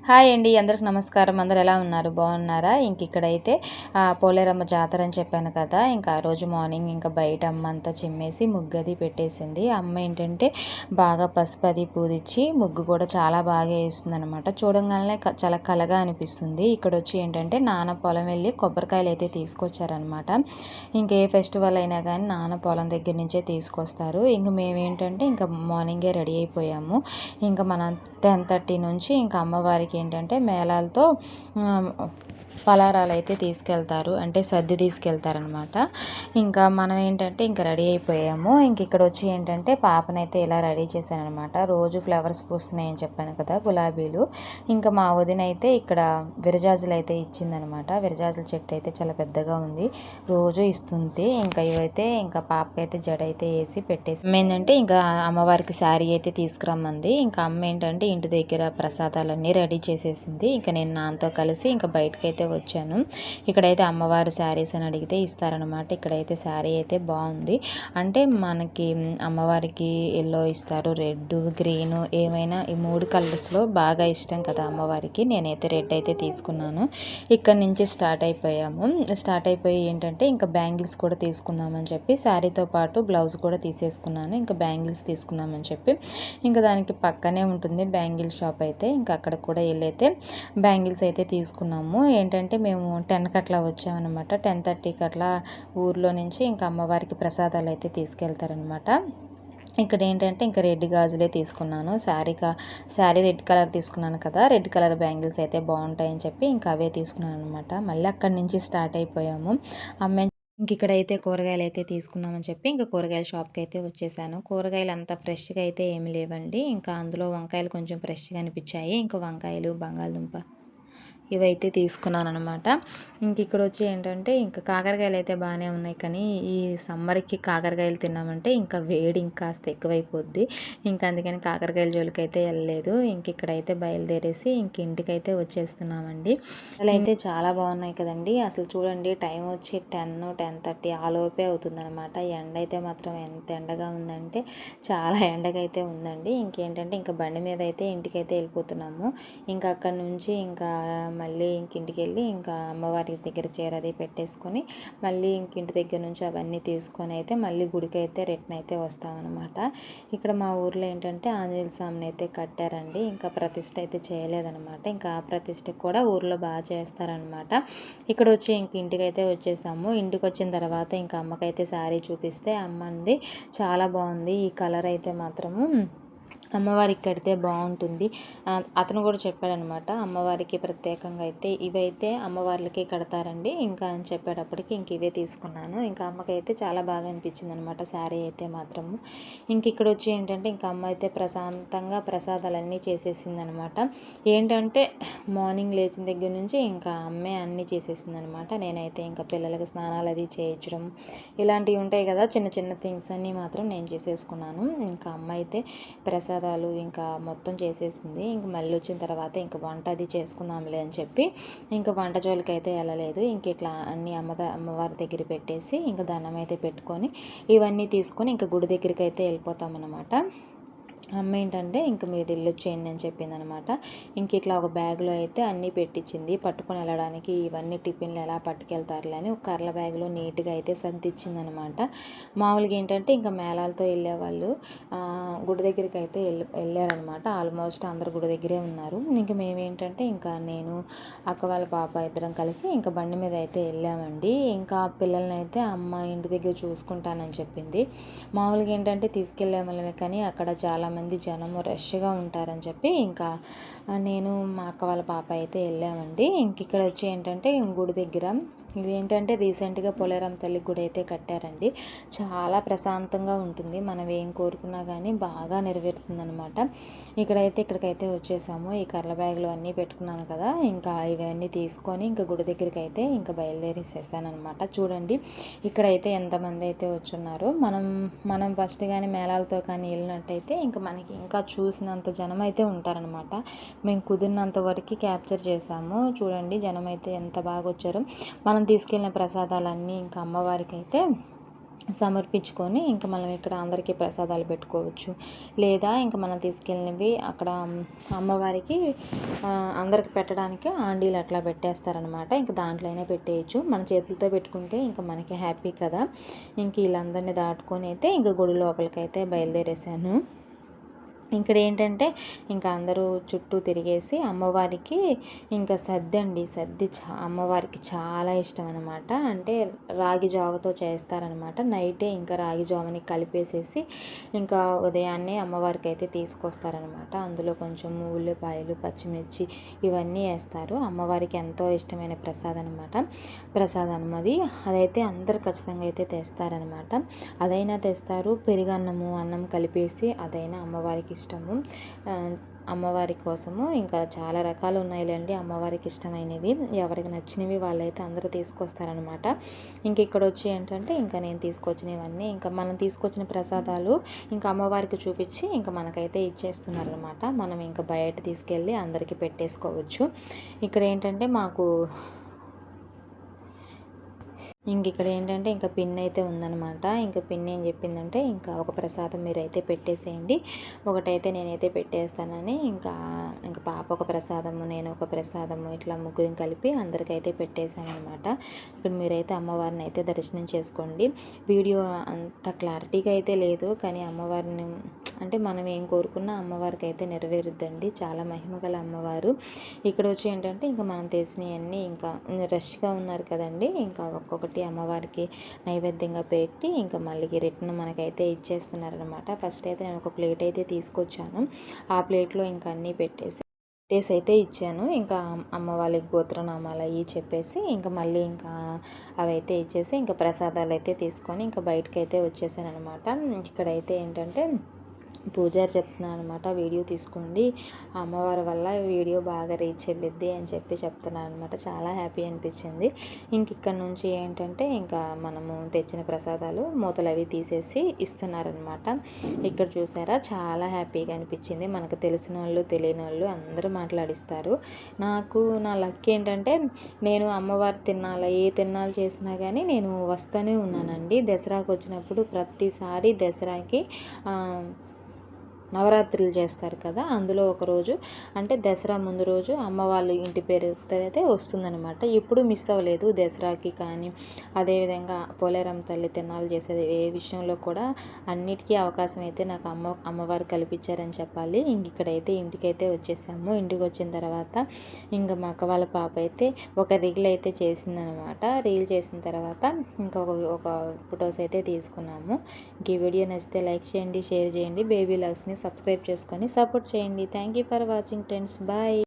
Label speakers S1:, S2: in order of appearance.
S1: Hi అండి, అందరికి నమస్కారం. అందరు ఎలా ఉన్నారు? బాగున్నారా? ఇక్కడైతే పోలేరమ్మ జాతర అని చెప్పాను కదా. ఇంకా ఆ రోజు మార్నింగ్ ఇంకా బయట అమ్మ అంతా చిమ్మేసి ముగ్గది పెట్టేసింది. అమ్మ ఏంటంటే బాగా పసుపు అది పూదిచ్చి ముగ్గు కూడా చాలా బాగా వేస్తుంది అనమాట. చూడంగానే చాలా కలగా అనిపిస్తుంది. ఇక్కడ వచ్చి ఏంటంటే నాన్న పొలం వెళ్ళి కొబ్బరికాయలు అయితే తీసుకొచ్చారనమాట. ఇంకే ఫెస్టివల్ అయినా కానీ నాన్న పొలం దగ్గర నుంచే తీసుకొస్తారు. ఇంక మేమేంటంటే ఇంకా మార్నింగే రెడీ అయిపోయాము. ఇంకా మనం 10:30 నుంచి ఇంకా అమ్మవారికి ఏంటంటే మేళాలతో పలారాలు అయితే తీసుకెళ్తారు, అంటే సర్ది తీసుకెళ్తారనమాట. ఇంకా మనం ఏంటంటే ఇంకా రెడీ అయిపోయాము. ఇక్కడ వచ్చి ఏంటంటే పాపనైతే ఇలా రెడీ చేశానమాట. రోజు ఫ్లవర్స్ పూస్తున్నాయి అని చెప్పాను కదా, గులాబీలు. ఇంకా మా వదిన అయితే ఇక్కడ విరజాజులు అయితే ఇచ్చిందనమాట. విరజాజుల చెట్టు అయితే చాలా పెద్దగా ఉంది, రోజు ఇస్తుంది. ఇంకా ఇవైతే ఇంకా పాపకైతే జడ అయితే వేసి పెట్టేసి ఏంటంటే ఇంకా అమ్మవారికి శారీ అయితే తీసుకురమ్మంది. ఇంకా అమ్మ ఏంటంటే ఇంటి దగ్గర ప్రసాదాలన్నీ రెడీ చేసేసింది. ఇంకా నేను నాన్నతో కలిసి ఇంకా బయటకైతే వచ్చాను. ఇక్కడైతే అమ్మవారి శారీస్ అని అడిగితే ఇస్తారనమాట. ఇక్కడైతే శారీ అయితే బాగుంది. అంటే మనకి అమ్మవారికి ఎల్లో ఇస్తారు, రెడ్, గ్రీన్, ఏమైనా ఈ 3 కలర్స్లో బాగా ఇష్టం కదా అమ్మవారికి. నేనైతే రెడ్ అయితే తీసుకున్నాను. ఇక్కడ నుంచి స్టార్ట్ అయిపోయి ఏంటంటే ఇంకా బ్యాంగిల్స్ కూడా తీసుకుందామని చెప్పి శారీతో పాటు బ్లౌజ్ కూడా తీసేసుకున్నాను. ఇంకా బ్యాంగిల్స్ తీసుకుందామని చెప్పి ఇంకా దానికి పక్కనే ఉంటుంది బ్యాంగిల్ షాప్ అయితే. ఇంకా అక్కడ కూడా వెళ్ళైతే బ్యాంగిల్స్ అయితే తీసుకున్నాము. ఏంటంటే మేము 10కి అట్లా వచ్చామన్నమాట. 10:30కి అట్లా ఊర్లో నుంచి ఇంకా అమ్మవారికి ప్రసాదాలు అయితే తీసుకెళ్తారనమాట. ఇక్కడ ఏంటంటే ఇంకా రెడ్ గాజులే తీసుకున్నాను. శారీ రెడ్ కలర్ తీసుకున్నాను కదా, రెడ్ కలర్ బ్యాంగిల్స్ అయితే బాగుంటాయని చెప్పి ఇంకా అవే తీసుకున్నాను అనమాట. మళ్ళీ అక్కడి నుంచి స్టార్ట్ అయిపోయాము. అమ్మాయి ఇక్కడైతే కూరగాయలు అయితే తీసుకుందామని చెప్పి ఇంకా కూరగాయల షాప్కి అయితే వచ్చేసాను. కూరగాయలు అంత ఫ్రెష్గా అయితే ఏమి లేవండి. ఇంకా అందులో వంకాయలు కొంచెం ఫ్రెష్గా అనిపించాయి. ఇంకా వంకాయలు, బంగాళదుంప ఇవైతే తీసుకున్నాను అనమాట. ఇక్కడ వచ్చి ఏంటంటే ఇంకా కాకరకాయలు అయితే బాగానే ఉన్నాయి, కానీ ఈ సమ్మర్కి కాకరకాయలు తిన్నామంటే ఇంకా వేడి ఇంకాస్త ఎక్కువైపోద్ది. ఇంకా అందుకని కాకరకాయల జోలికి అయితే వెళ్ళలేదు. ఇక్కడైతే బయలుదేరేసి ఇంటికైతే వచ్చేస్తున్నామండి. అసలు అయితే చాలా బాగున్నాయి కదండి. అసలు చూడండి, టైం వచ్చి 10:30 ఆ లోపే అవుతుందన్నమాట. ఎండ అయితే మాత్రం ఎంత ఎండగా ఉందంటే చాలా ఎండగా అయితే ఉందండి. ఇంకేంటంటే ఇంకా బండి మీద అయితే ఇంటికైతే వెళ్ళిపోతున్నాము. ఇంకా అక్కడ నుంచి ఇంకా మళ్ళీ ఇంటికి వెళ్ళి ఇంకా అమ్మవారి దగ్గర చీర అది పెట్టేసుకొని మళ్ళీ ఇంటి దగ్గర నుంచి అవన్నీ తీసుకొని అయితే మళ్ళీ గుడికి అయితే రిటర్న్ అయితే వస్తామన్నమాట. ఇక్కడ మా ఊర్లో ఏంటంటే ఆంజనేయ స్వామిని అయితే కట్టారండి. ఇంకా ప్రతిష్ఠ అయితే చేయలేదన్నమాట. ఇంకా ఆ ప్రతిష్ఠ కూడా ఊర్లో బాగా చేస్తారనమాట. ఇక్కడ వచ్చి ఇంటికైతే వచ్చేసాము. ఇంటికి వచ్చిన తర్వాత ఇంకా అమ్మకైతే శారీ చూపిస్తే అమ్మంది చాలా బాగుంది, ఈ కలర్ అయితే మాత్రము అమ్మవారికి కడితే బాగుంటుంది. అతను కూడా చెప్పాడనమాట, అమ్మవారికి ప్రత్యేకంగా అయితే ఇవైతే అమ్మవార్లకి కడతారండి ఇంకా అని చెప్పేటప్పటికి ఇవే తీసుకున్నాను. ఇంకా అమ్మకైతే చాలా బాగా అనిపించింది అనమాట శారీ అయితే మాత్రము. ఇక్కడ వచ్చి ఏంటంటే ఇంకా అమ్మ అయితే ప్రశాంతంగా ప్రసాదాలన్నీ చేసేసింది అనమాట. ఏంటంటే మార్నింగ్ లేచిన దగ్గర నుంచి ఇంకా అమ్మే అన్నీ చేసేసింది అనమాట. నేనైతే ఇంకా పిల్లలకి స్నానాలు అది చేయించడం ఇలాంటివి ఉంటాయి కదా, చిన్న చిన్న థింగ్స్ అన్నీ మాత్రం నేను చేసేసుకున్నాను. ఇంకా అమ్మ అయితే ప్రసాదాలు ఇంకా మొత్తం చేసేసింది. ఇంక మళ్ళీ వచ్చిన తర్వాత ఇంక వంట అది చేసుకుందాంలే అని చెప్పి ఇంకా వంట జోలికి అయితే వెళ్ళలేదు. ఇట్లా అన్ని అమ్మవారి దగ్గర పెట్టేసి ఇంకా దండం అయితే పెట్టుకొని ఇవన్నీ తీసుకొని ఇంకా గుడి దగ్గరికి అయితే వెళ్ళిపోతామన్నమాట. అమ్మ ఏంటంటే ఇంకా మీరు వెళ్ళొచ్చేయండి అని చెప్పింది అనమాట. ఇట్లా ఒక బ్యాగ్లో అయితే అన్నీ పెట్టించింది, పట్టుకొని వెళ్ళడానికి ఇవన్నీ టిఫిన్లు ఎలా పట్టుకెళ్తారులే అని ఒక కర్ల బ్యాగ్లో నీట్గా అయితే సర్దిచ్చింది అనమాట. మామూలుగా ఏంటంటే ఇంకా మేళాలతో వెళ్ళేవాళ్ళు గుడి దగ్గరికి అయితే వెళ్ళారనమాట. ఆల్మోస్ట్ అందరు గుడి దగ్గరే ఉన్నారు. మేమేంటంటే ఇంకా నేను అక్క వాళ్ళ పాప ఇద్దరం కలిసి ఇంకా బండి మీద అయితే వెళ్ళామండి. ఇంకా పిల్లల్ని అయితే అమ్మ ఇంటి దగ్గర చూసుకుంటానని చెప్పింది. మామూలుగా ఏంటంటే తీసుకెళ్ళామలమే, కానీ అక్కడ చాలామంది జనము రష్గా ఉంటారని చెప్పి ఇంకా నేను మా అక్క వాళ్ళ పాప అయితే వెళ్ళామండి. ఇక్కడ వచ్చి ఏంటంటే గుడి దగ్గర ఇదేంటంటే రీసెంట్గా పోలేరం తల్లి గుడి అయితే కట్టారండి. చాలా ప్రశాంతంగా ఉంటుంది, మనం ఏం కోరుకున్నా కానీ బాగా నెరవేరుతుందనమాట. ఇక్కడికైతే వచ్చేసాము. ఈ కర్ల బ్యాగ్లో అన్నీ పెట్టుకున్నాను కదా, ఇంకా ఇవన్నీ తీసుకొని ఇంకా గుడి దగ్గరికి అయితే ఇంకా బయలుదేరేసేసానమాట. చూడండి ఇక్కడైతే ఎంతమంది అయితే వచ్చున్నారో. మనం ఫస్ట్ కానీ మేళాలతో కానీ వెళ్ళినట్టయితే ఇంకా మనకి ఇంకా చూసినంత జనం అయితే ఉంటారనమాట. మేము కుదిరినంత వరకు క్యాప్చర్ చేసాము. చూడండి జనం అయితే ఎంత బాగా వచ్చారో. మనం తీసుకెళ్ళిన ప్రసాదాలన్నీ ఇంకా అమ్మవారికి అయితే సమర్పించుకొని ఇంకా మనం ఇక్కడ అందరికీ ప్రసాదాలు పెట్టుకోవచ్చు. లేదా ఇంకా మనం తీసుకెళ్ళినవి అక్కడ అమ్మవారికి అందరికి పెట్టడానికి ఆండీలు అట్లా పెట్టేస్తారనమాట. ఇంక దాంట్లో అయినా పెట్టేయచ్చు. మన చేతులతో పెట్టుకుంటే ఇంకా మనకి హ్యాపీ కదా. ఇంక వీళ్ళందరినీ దాటుకొని అయితే ఇంక గుడి లోపలికైతే బయలుదేరేసాను. ఇక్కడ ఏంటంటే ఇంకా అందరూ చుట్టూ తిరిగేసి అమ్మవారికి ఇంకా సద్ది అండి, సద్ది అమ్మవారికి చాలా ఇష్టం అనమాట. అంటే రాగి జావతో చేస్తారనమాట. నైటే ఇంకా రాగి జావని కలిపేసేసి ఇంకా ఉదయాన్నే అమ్మవారికి అయితే తీసుకొస్తారనమాట. అందులో కొంచెం ఉల్లిపాయలు, పచ్చిమిర్చి ఇవన్నీ వేస్తారు. అమ్మవారికి ఎంతో ఇష్టమైన ప్రసాదం అది. అదైతే అందరు ఖచ్చితంగా అయితే తెస్తారనమాట. అదైనా తెస్తారు, పెరుగన్నము అన్నం కలిపేసి అదైనా అమ్మవారికి ఇష్టము. అమ్మవారి కోసము ఇంకా చాలా రకాలు ఉన్నాయిలేండి అమ్మవారికి ఇష్టమైనవి. ఎవరికి నచ్చినవి వాళ్ళైతే అందరూ తీసుకొస్తారనమాట. ఇంక ఇక్కడ వచ్చి ఏంటంటే ఇంకా నేను తీసుకొచ్చినవన్నీ ఇంకా మనం తీసుకొచ్చిన ప్రసాదాలు ఇంకా అమ్మవారికి చూపించి ఇంకా మనకైతే ఇచ్చేస్తున్నారనమాట. మనం ఇంకా బయట తీసుకెళ్ళి అందరికీ పెట్టేసుకోవచ్చు. ఇక్కడ ఏంటంటే మాకు ఇక్కడ ఏంటంటే ఇంకా పిన్ అయితే ఉందనమాట. ఇంకా పిన్ ఏం చెప్పిందంటే ఇంకా ఒక ప్రసాదం మీరైతే పెట్టేసేయండి, ఒకటైతే నేనైతే పెట్టేస్తానని ఇంకా పాప ఒక ప్రసాదము, నేను ఒక ప్రసాదము, ఇట్లా ముగ్గురిని కలిపి అందరికైతే పెట్టేశానమాట. ఇక్కడ మీరైతే అమ్మవారిని అయితే దర్శనం చేసుకోండి. వీడియో అంత క్లారిటీగా అయితే లేదు, కానీ అమ్మవారిని అంటే మనం ఏం కోరుకున్నా అమ్మవారికి అయితే నెరవేరుద్దండి. చాలా మహిమగల అమ్మవారు. ఇక్కడ వచ్చి ఏంటంటే ఇంకా మనం తెలిసినవన్నీ ఇంకా రష్గా ఉన్నారు కదండి, ఇంకా ఒక్కొక్కటి అమ్మవారికి నైవేద్యంగా పెట్టి ఇంకా మళ్ళీ రిటర్న్ మనకైతే ఇచ్చేస్తున్నారనమాట. ఫస్ట్ అయితే నేను ఒక ప్లేట్ అయితే తీసుకొచ్చాను. ఆ ప్లేట్లో ఇంకా అన్నీ పెట్టేసి అయితే ఇచ్చాను. ఇంకా అమ్మ వాళ్ళకి గోత్రనామాలు అవి చెప్పేసి ఇంకా మళ్ళీ ఇంకా అవైతే ఇచ్చేసి ఇంకా ప్రసాదాలు అయితే తీసుకొని ఇంకా బయటకైతే వచ్చేసాను అనమాట. ఇక్కడైతే ఏంటంటే పూజారి చెప్తున్నాను అనమాట, వీడియో తీసుకోండి, అమ్మవారి వల్ల వీడియో బాగా రీచ్ వెళ్ళిద్ది అని చెప్తున్నాను అనమాట. చాలా హ్యాపీ అనిపించింది. ఇక్కడ నుంచి ఏంటంటే ఇంకా మనము తెచ్చిన ప్రసాదాలు మూతలు అవి తీసేసి ఇస్తున్నారనమాట. ఇక్కడ చూసారా చాలా హ్యాపీగా అనిపించింది. మనకు తెలిసిన వాళ్ళు తెలియని వాళ్ళు అందరూ మాట్లాడిస్తారు. నాకు నా లక్ ఏంటంటే నేను అమ్మవారి తిన్నాలు చేసినా కానీ నేను వస్తూనే ఉన్నానండి. దసరాకు వచ్చినప్పుడు ప్రతిసారి దసరాకి నవరాత్రులు చేస్తారు కదా, అందులో ఒకరోజు అంటే దసరా ముందు రోజు అమ్మ వాళ్ళ ఇంటి పేరు అయితే వస్తుందనమాట. ఎప్పుడు మిస్ అవ్వలేదు దసరాకి కానీ, అదేవిధంగా పోలేరమ్మ తల్లి తిన్నాలు చేసేది ఏ విషయంలో కూడా అన్నిటికీ అవకాశం అయితే నాకు అమ్మవారు కల్పించారని చెప్పాలి. ఇక్కడైతే ఇంటికైతే వచ్చేసాము. ఇంటికి వచ్చిన తర్వాత ఇంకా మా అక్క వాళ్ళ పాప అయితే ఒక రీల్ అయితే చేసిందనమాట. రీల్ చేసిన తర్వాత ఇంకా ఒక ఫొటోస్ అయితే తీసుకున్నాము. ఈ వీడియో నచ్చితే లైక్ చేయండి, షేర్ చేయండి, బేబీ లవ్స్ని సబ్స్క్రైబ్ చేసుకొని సపోర్ట్ చేయండి. Thank you for watching friends. Bye.